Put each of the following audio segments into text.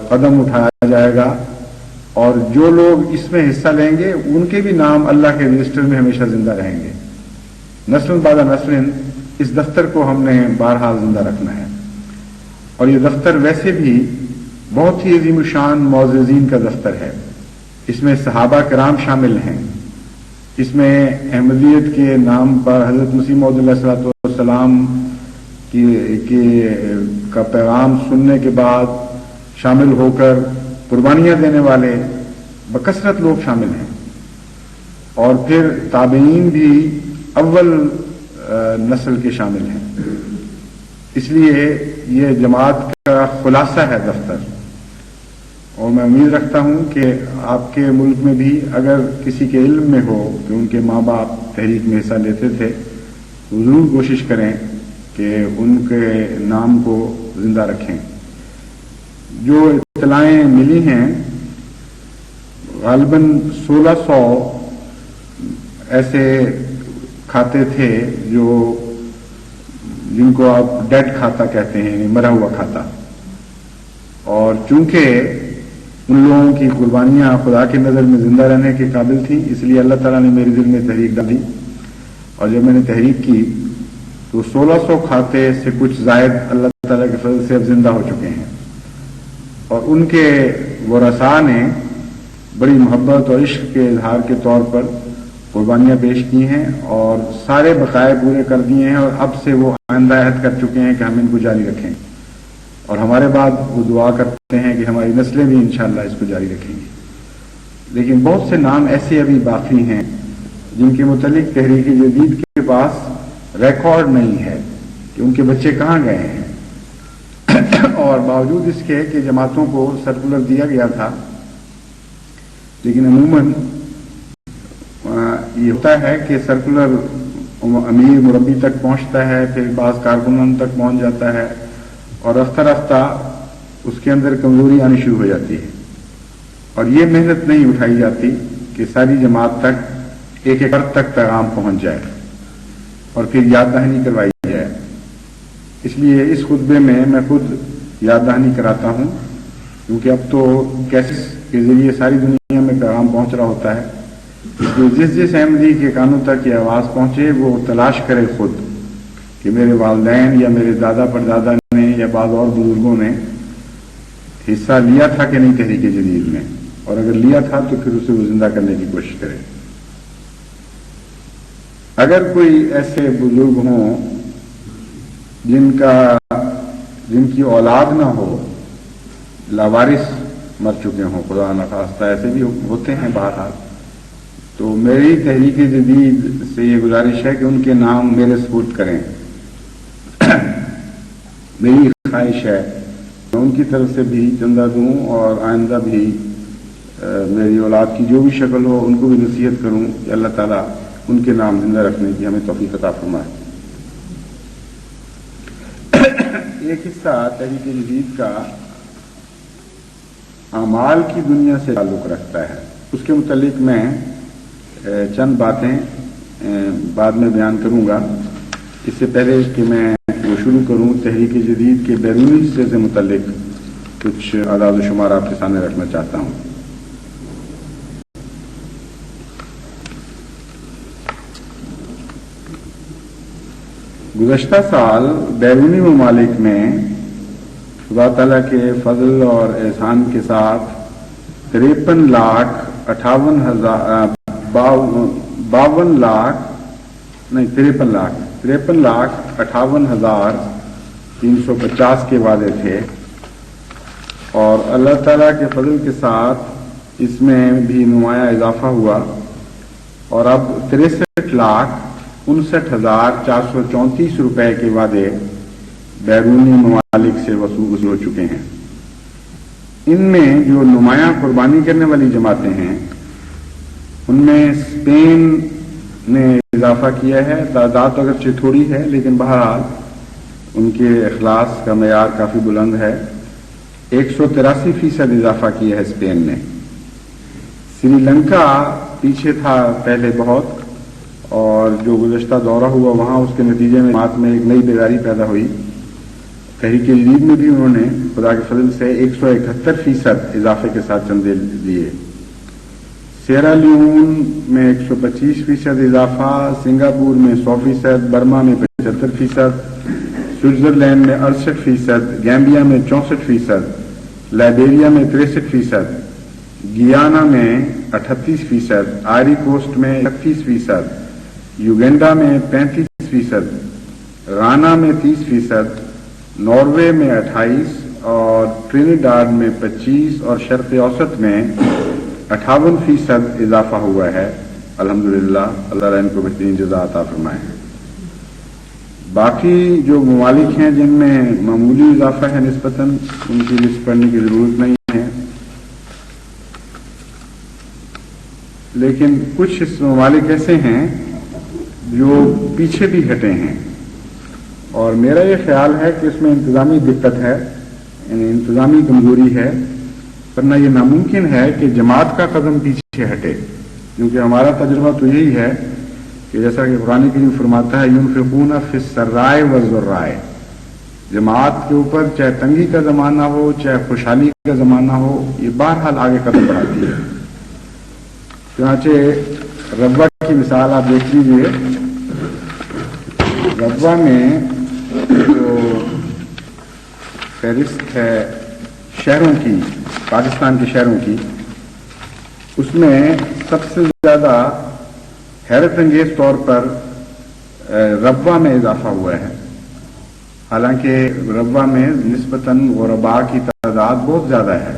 قدم اٹھایا جائے گا، اور جو لوگ اس میں حصہ لیں گے ان کے بھی نام اللہ کے رجسٹر میں ہمیشہ زندہ رہیں گے۔ نسل بعد نسل اس دفتر کو ہم نے بہرحال زندہ رکھنا ہے، اور یہ دفتر ویسے بھی بہت ہی عظیم الشان معززین کا دفتر ہے۔ اس میں صحابہ کرام شامل ہیں، اس میں احمدیت کے نام پر حضرت مسیح موعود علیہ الصلوۃ والسلام کا پیغام سننے کے بعد شامل ہو کر قربانیاں دینے والے بکثرت لوگ شامل ہیں، اور پھر تابعین بھی اول نسل کے شامل ہیں۔ اس لیے یہ جماعت کا خلاصہ ہے دفتر، اور میں امید رکھتا ہوں کہ آپ کے ملک میں بھی اگر کسی کے علم میں ہو کہ ان کے ماں باپ تحریک میں حصہ لیتے تھے تو ضرور کوشش کریں کہ ان کے نام کو زندہ رکھیں۔ جو اطلاعیں ملی ہیں غالباً 1600 ایسے کھاتے تھے جن کو آپ ڈیڈ کھاتا کہتے ہیں، مرا ہوا کھاتا، اور چونکہ ان لوگوں کی قربانیاں خدا کی نظر میں زندہ رہنے کے قابل تھیں، اس لیے اللہ تعالیٰ نے میرے دل میں تحریک ڈالی، اور جب میں نے تحریک کی تو 1600 کھاتے سے کچھ زائد اللہ تعالیٰ کے فضل سے اب زندہ ہو چکے ہیں، اور ان کے ورثاء نے بڑی محبت اور عشق کے اظہار کے طور پر قربانیاں پیش کی ہیں، اور سارے بقائے پورے کر دیے ہیں، اور اب سے وہ آئندہ عہد کر چکے ہیں کہ ہم ان کو جاری رکھیں، اور ہمارے بعد وہ دعا کرتے ہیں کہ ہماری نسلیں بھی انشاءاللہ اس کو جاری رکھیں گی۔ لیکن بہت سے نام ایسے ابھی باقی ہیں جن کے متعلق تحریک جدید کے پاس ریکارڈ نہیں ہے کہ ان کے بچے کہاں گئے ہیں، اور باوجود اس کے کہ جماعتوں کو سرکولر دیا گیا تھا، لیکن عموماً یہ ہوتا ہے کہ سرکولر امیر مربی تک پہنچتا ہے، پھر بعض کارکنان تک پہنچ جاتا ہے، اور رفتہ رفتہ اس کے اندر کمزوری آنی شروع ہو جاتی ہے، اور یہ محنت نہیں اٹھائی جاتی کہ ساری جماعت تک ایک ایک فرد تک پیغام پہنچ جائے اور پھر یاد دہانی کروائی جائے۔ اس لیے اس خطبے میں خود یاد دہانی کراتا ہوں، کیونکہ اب تو کیسٹ کے ذریعے ساری دنیا میں پیغام پہنچ رہا ہوتا ہے، اس لیے جس احمدی کے کانوں تک یہ آواز پہنچے وہ تلاش کرے خود کہ میرے والدین یا میرے دادا پردادا نے یا بعض اور بزرگوں نے حصہ لیا تھا کہ نہیں تحریک جدید میں، اور اگر لیا تھا تو پھر اسے وہ زندہ کرنے کی کوشش کرے۔ اگر کوئی ایسے بزرگ ہوں جن کی اولاد نہ ہو، لاوارث مر چکے ہوں، خدا نخواستہ ایسے بھی ہوتے ہیں بہرحال، تو میری تحریک جدید سے یہ گزارش ہے کہ ان کے نام میرے سپرد کریں۔ میری خواہش ہے میں ان کی طرف سے بھی چندہ دوں، اور آئندہ بھی میری اولاد کی جو بھی شکل ہو ان کو بھی نصیحت کروں کہ اللہ تعالیٰ ان کے نام زندہ رکھنے کی ہمیں توفیق عطا فرمائے۔ ایک حصہ تحریک جدید کا اعمال کی دنیا سے تعلق رکھتا ہے، اس کے متعلق میں چند باتیں بعد میں بیان کروں گا۔ اس سے پہلے کہ میں وہ شروع کروں، تحریک جدید کے بیرونی حصے سے متعلق کچھ اعداد و شمار آپ کے سامنے رکھنا چاہتا ہوں۔ گزشتہ سال بیرونی ممالک میں خدا تعالیٰ کے فضل اور احسان کے ساتھ 53,58,350 کے وعدے تھے، اور اللہ تعالیٰ کے فضل کے ساتھ اس میں بھی نمایاں اضافہ ہوا، اور اب 63,59,434 روپے کے وعدے بیرونی ممالک سے وصول ہو چکے ہیں۔ ان میں جو نمایاں قربانی کرنے والی جماعتیں ہیں ان میں اسپین نے اضافہ کیا ہے، تعداد اگرچہ تھوڑی ہے لیکن بہرحال ان کے اخلاص کا معیار کافی بلند ہے۔ 183% اضافہ کیا ہے اسپین نے۔ سری لنکا پیچھے تھا پہلے بہت، اور جو گزشتہ دورہ ہوا وہاں اس کے نتیجے میں جماعت میں ایک نئی بیداری پیدا ہوئی، تحریک جدید میں بھی انہوں نے خدا کے فضل سے 171% اضافے کے ساتھ چندے لیے. سیرا لیون میں 125% اضافہ، سنگاپور میں 100%، برما میں 75%، سوئٹزرلینڈ میں 68%، گیمبیا میں 64%، لائبیریا میں 63%، گیانا میں 38%، آئری کوسٹ میں 31%، یوگینڈا میں 35%، غانا میں 30%، ناروے میں 28%، اور ٹرینیڈاڈ میں 25%، اور شرق اوسط میں 58% اضافہ ہوا ہے. الحمدللہ، اللہ تعالیٰ ان کو بہترین جزا عطا فرمائے. باقی جو ممالک ہیں جن میں معمولی اضافہ ہے نسبتاً، ان کی لسٹ پڑھنے کی ضرورت نہیں ہے، لیکن کچھ ممالک ایسے ہیں جو پیچھے بھی ہٹے ہیں، اور میرا یہ خیال ہے کہ اس میں انتظامی دقت ہے، یعنی انتظامی کمزوری ہے، ورنہ یہ ناممکن ہے کہ جماعت کا قدم پیچھے ہٹے. کیونکہ ہمارا تجربہ تو یہی ہے کہ جیسا کہ قرآن کریم فرماتا ہے ينفقون فی السراء والضراء، جماعت کے اوپر چاہے تنگی کا زمانہ ہو چاہے خوشحالی کا زمانہ ہو، یہ بہرحال آگے قدم بڑھاتی ہے. چنانچہ ربوہ کی مثال آپ دیکھ لیجیے. ربوہ میں جو فہرست ہے شہروں کی، پاکستان کے شہروں کی، اس میں سب سے زیادہ حیرت انگیز طور پر ربوہ میں اضافہ ہوا ہے. حالانکہ ربوہ میں نسبتاً غرباء کی تعداد بہت زیادہ ہے،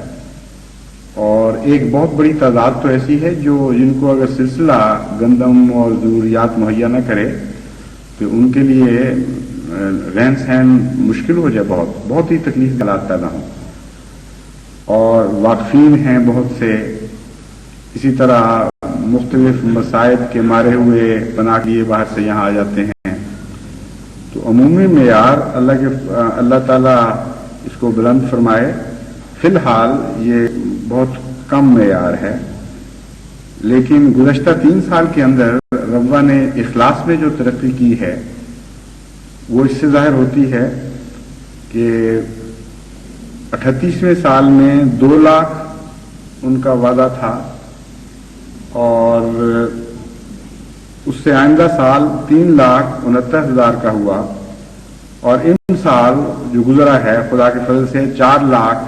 اور ایک بہت بڑی تعداد تو ایسی ہے جن کو اگر سلسلہ گندم اور ضروریات مہیا نہ کرے تو ان کے لیے رہن سہن مشکل ہو جائے، بہت ہی تکلیف کے حالات پیدا ہوں. اور واقفین ہیں بہت سے، اسی طرح مختلف مسائب کے مارے ہوئے پناہ لیے باہر سے یہاں آ جاتے ہیں. تو عمومی معیار اللہ تعالیٰ اس کو بلند فرمائے، فی الحال یہ بہت کم معیار ہے. لیکن گزشتہ 3 سال کے اندر ربوہ نے اخلاص میں جو ترقی کی ہے وہ اس سے ظاہر ہوتی ہے کہ 38ویں سال میں 2 لاکھ ان کا وعدہ تھا، اور اس سے آئندہ سال 3,69,000 کا ہوا، اور ان سال جو گزرا ہے خدا کے فضل سے 4 لاکھ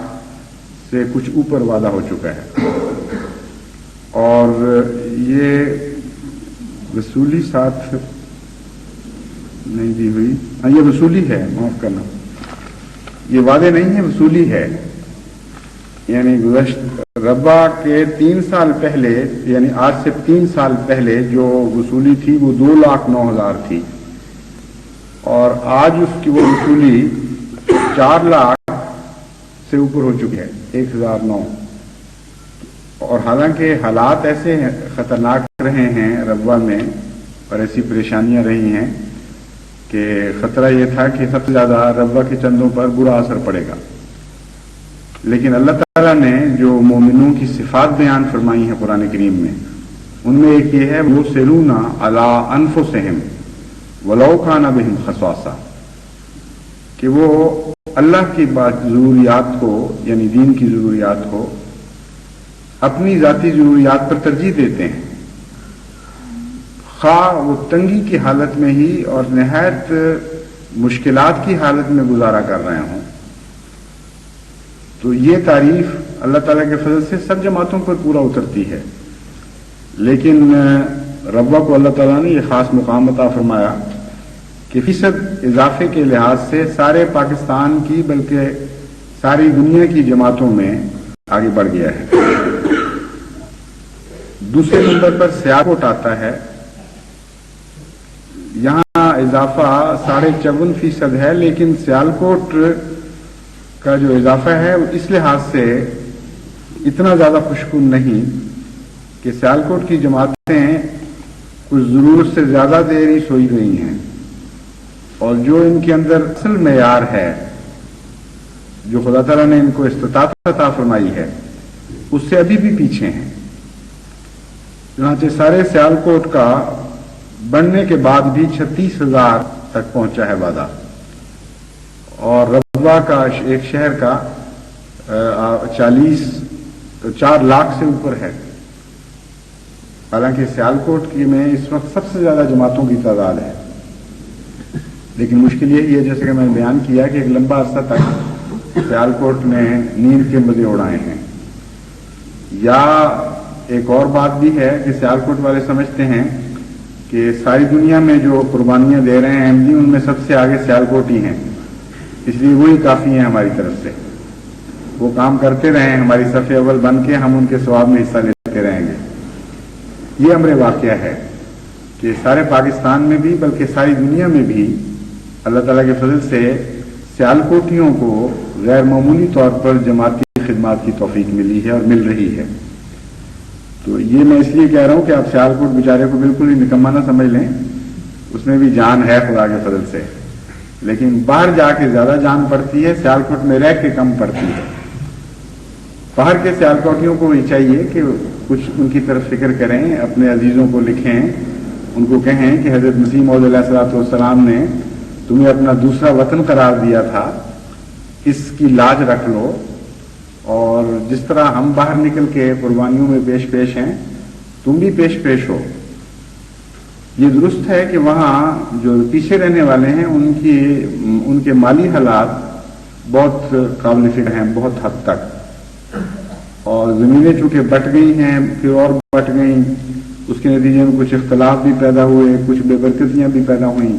سے کچھ اوپر وعدہ ہو چکا ہے. اور یہ وصولی ساتھ نہیں دی ہوئی، ہاں یہ وصولی ہے، معاف کرنا، یہ وعدے نہیں ہے، وصولی ہے. یعنی ربوہ کے 3 سال پہلے، یعنی آج سے 3 سال پہلے جو وصولی تھی وہ 2,09,000 تھی، اور آج اس کی وہ وصولی 4 لاکھ سے اوپر ہو چکی ہے، 1,009. اور حالانکہ حالات ایسے خطرناک رہے ہیں ربوہ میں، اور ایسی پریشانیاں رہی ہیں کہ خطرہ یہ تھا کہ سب سے زیادہ ربوہ کے چندوں پر برا اثر پڑے گا. لیکن اللہ تعالیٰ نے جو مومنوں کی صفات بیان فرمائی ہیں قرآن کریم میں، ان میں ایک یہ ہے مُصِرُّونَ عَلَىٰ أَنفُسِهِمْ وَلَوْ كَانَ بِهِمْ خَصَاصَةٌ، کہ وہ اللہ کی ضروریات کو، یعنی دین کی ضروریات کو اپنی ذاتی ضروریات پر ترجیح دیتے ہیں، خواہ وہ تنگی کی حالت میں ہی اور نہایت مشکلات کی حالت میں گزارا کر رہے ہوں. تو یہ تعریف اللہ تعالیٰ کے فضل سے سب جماعتوں پر پورا اترتی ہے. لیکن ربوہ کو اللہ تعالیٰ نے یہ خاص مقام عطا فرمایا کہ فیصد اضافے کے لحاظ سے سارے پاکستان کی بلکہ ساری دنیا کی جماعتوں میں آگے بڑھ گیا ہے. دوسرے نمبر پر سیالکوٹ آتا ہے. یہاں اضافہ 54.5% ہے، لیکن سیالکوٹ کا جو اضافہ ہے وہ اس لحاظ سے اتنا زیادہ خوشکن نہیں کہ سیالکوٹ کی جماعتیں کچھ ضرورت سے زیادہ دیر ہی سوئی گئی ہیں، اور جو ان کے اندر اصل معیار ہے جو خدا تعالیٰ نے ان کو استطاعت عطا فرمائی ہے اس سے ابھی بھی پیچھے ہیں. چنانچہ سارے سیالکوٹ کا بڑھنے کے بعد بھی 36,000 تک پہنچا ہے وعدہ، اور رضوا کا ایک شہر کا 4 لاکھ سے اوپر ہے. حالانکہ سیالکوٹ کی میں اس وقت سب سے زیادہ جماعتوں کی تعداد ہے، لیکن مشکل یہی ہے جیسے کہ میں نے بیان کیا کہ ایک لمبا عرصہ تک سیالکوٹ نے نیند کے مزے اڑائے ہیں. یا ایک اور بات بھی ہے کہ سیالکوٹ والے سمجھتے ہیں کہ ساری دنیا میں جو قربانیاں دے رہے ہیں احمدی، ان میں سب سے آگے سیالکوٹ ہی ہیں، اس لیے وہی کافی ہیں ہماری طرف سے. وہ کام کرتے رہیں ہماری صف اول بن کے، ہم ان کے ثواب میں حصہ لیتے رہیں گے. یہ امر واقعہ ہے کہ سارے پاکستان میں بھی بلکہ ساری دنیا میں بھی اللہ تعالیٰ کے فضل سے سیالکوٹیوں کو غیر معمولی طور پر جماعتی خدمات کی توفیق ملی ہے اور مل رہی ہے. تو یہ میں اس لیے کہہ رہا ہوں کہ آپ سیالکوٹ بیچارے کو بالکل ہی نکما نہ سمجھ لیں، اس میں بھی جان ہے خدا کے فضل سے، لیکن باہر جا کے زیادہ جان پڑتی ہے، سیالکوٹ میں رہ کے کم پڑتی ہے. باہر کے سیالکوٹیوں کو یہ چاہیے کہ کچھ ان کی طرف فکر کریں، اپنے عزیزوں کو لکھیں، ان کو کہیں کہ حضرت مسیح موعود علیہ الصلوۃ والسلام نے تمہیں اپنا دوسرا وطن قرار دیا تھا، اس کی لاج رکھ لو، اور جس طرح ہم باہر نکل کے قربانیوں میں پیش ہیں تم بھی پیش ہو. یہ درست ہے کہ وہاں جو پیچھے رہنے والے ہیں ان کے مالی حالات بہت قابل فکر ہیں بہت حد تک، اور زمینیں چونکہ بٹ گئی ہیں پھر اور بٹ گئیں، اس کے نتیجے میں کچھ اختلاف بھی پیدا ہوئے، کچھ بے برکتیاں بھی پیدا ہوئیں،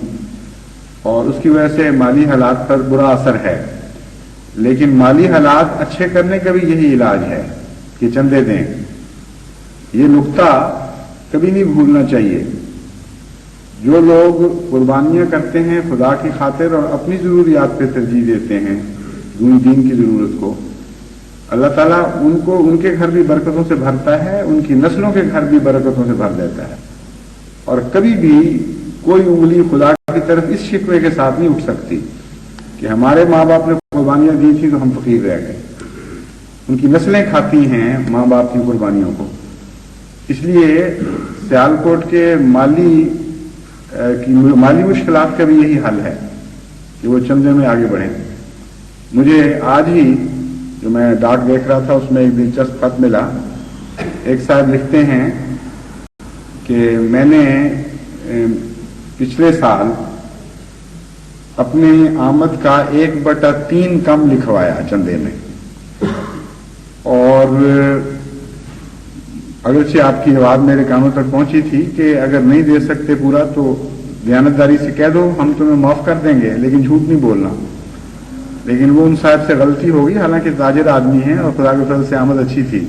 اور اس کی وجہ سے مالی حالات پر برا اثر ہے. لیکن مالی حالات اچھے کرنے کا بھی یہی علاج ہے کہ چندے دیں. یہ نقطہ کبھی نہیں بھولنا چاہیے. جو لوگ قربانیاں کرتے ہیں خدا کی خاطر اور اپنی ضروریات پہ ترجیح دیتے ہیں دین کی ضرورت کو، اللہ تعالیٰ ان کے گھر بھی برکتوں سے بھرتا ہے، ان کی نسلوں کے گھر بھی برکتوں سے بھر دیتا ہے. اور کبھی بھی کوئی انگلی خدا کی طرف اس شکوے کے ساتھ نہیں اٹھ سکتی کہ ہمارے ماں باپ نے قربانیاں دی تھیں تو ہم فقیر رہ گئے. ان کی نسلیں کھاتی ہیں ماں باپ کی قربانیوں کو. اس لیے سیالکوٹ کے مالی مشکلات کا بھی یہی حل ہے کہ وہ چندے میں آگے بڑھیں. مجھے آج ہی جو میں ڈاک دیکھ رہا تھا اس میں ایک دلچسپ خط ملا. ایک صاحب لکھتے ہیں کہ میں نے پچھلے سال اپنی آمد کا 1/3 کم لکھوایا چندے میں، اور اگرچہ آپ کی آواز میرے کانوں تک پہنچی تھی کہ اگر نہیں دے سکتے پورا تو دیانتداری سے کہہ دو ہم تمہیں معاف کر دیں گے، لیکن جھوٹ نہیں بولنا. لیکن وہ ان صاحب سے غلطی ہو گئی، حالانکہ تاجر آدمی ہیں اور خدا کے فضل سے آمد اچھی تھی.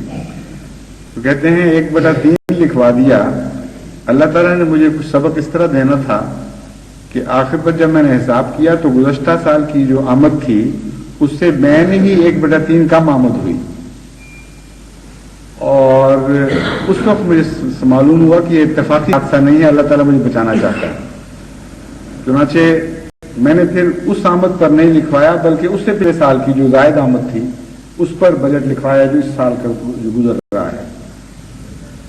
تو کہتے ہیں 1/3 لکھوا دیا. اللہ تعالیٰ نے مجھے کچھ سبق اس طرح دینا تھا کہ آخر پر جب میں نے حساب کیا تو گزشتہ سال کی جو آمد تھی اس سے میں نے ہی 1/3 کم آمد ہوئی. اور اس وقت مجھے معلوم ہوا کہ یہ اتفاقی حادثہ نہیں ہے، اللہ تعالیٰ مجھے بچانا چاہتا ہے. چنانچہ میں نے پھر اس آمد پر نہیں لکھوایا بلکہ اس سے پچھلے سال کی جو زائد آمد تھی اس پر بجٹ لکھوایا جو اس سال کا جو گزر رہا ہے.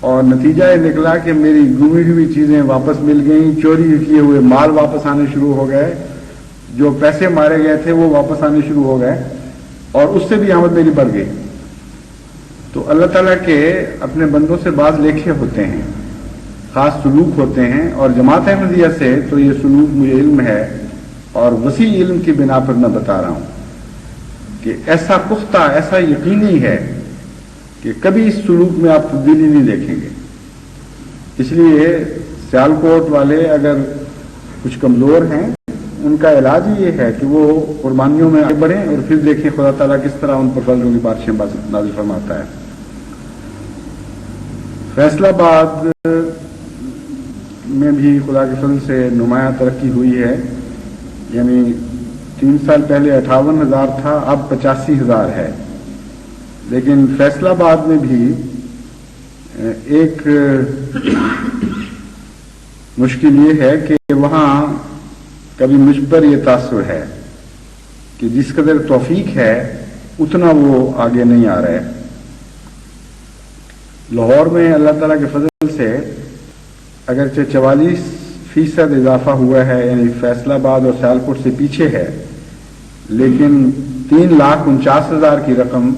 اور نتیجہ یہ نکلا کہ میری گمی ہوئی چیزیں واپس مل گئیں، چوری کیے ہوئے مال واپس آنے شروع ہو گئے، جو پیسے مارے گئے تھے وہ واپس آنے شروع ہو گئے، اور اس سے بھی آمد میری بڑھ گئی. تو اللہ تعالیٰ کے اپنے بندوں سے بعض لیکھے ہوتے ہیں، خاص سلوک ہوتے ہیں، اور جماعت احمدیہ سے تو یہ سلوک مجھے علم ہے اور وسیع علم کی بنا پر میں بتا رہا ہوں کہ ایسا پختہ ایسا یقینی ہے کہ کبھی اس سلوک میں آپ تبدیلی نہیں دیکھیں گے. اس لیے سیالکوٹ والے اگر کچھ کمزور ہیں ان کا علاج ہی یہ ہے کہ وہ قربانیوں میں آگے بڑھیں اور پھر دیکھیں خدا تعالیٰ کس طرح ان پر فضلوں کی بارشیں نازل فرماتا ہے. فیصل آباد میں بھی خدا کے فضل سے نمایاں ترقی ہوئی ہے. یعنی 3 سال پہلے 58,000 تھا، اب 85,000 ہے. لیکن فیصل آباد میں بھی ایک مشکل یہ ہے کہ وہاں کبھی مجھ پر یہ تاثر ہے کہ جس قدر توفیق ہے اتنا وہ آگے نہیں آ رہے. لاہور میں اللہ تعالیٰ کے فضل سے اگرچہ 44% اضافہ ہوا ہے، یعنی فیصل آباد اور سیالکوٹ سے پیچھے ہے، لیکن 3,49,000 کی رقم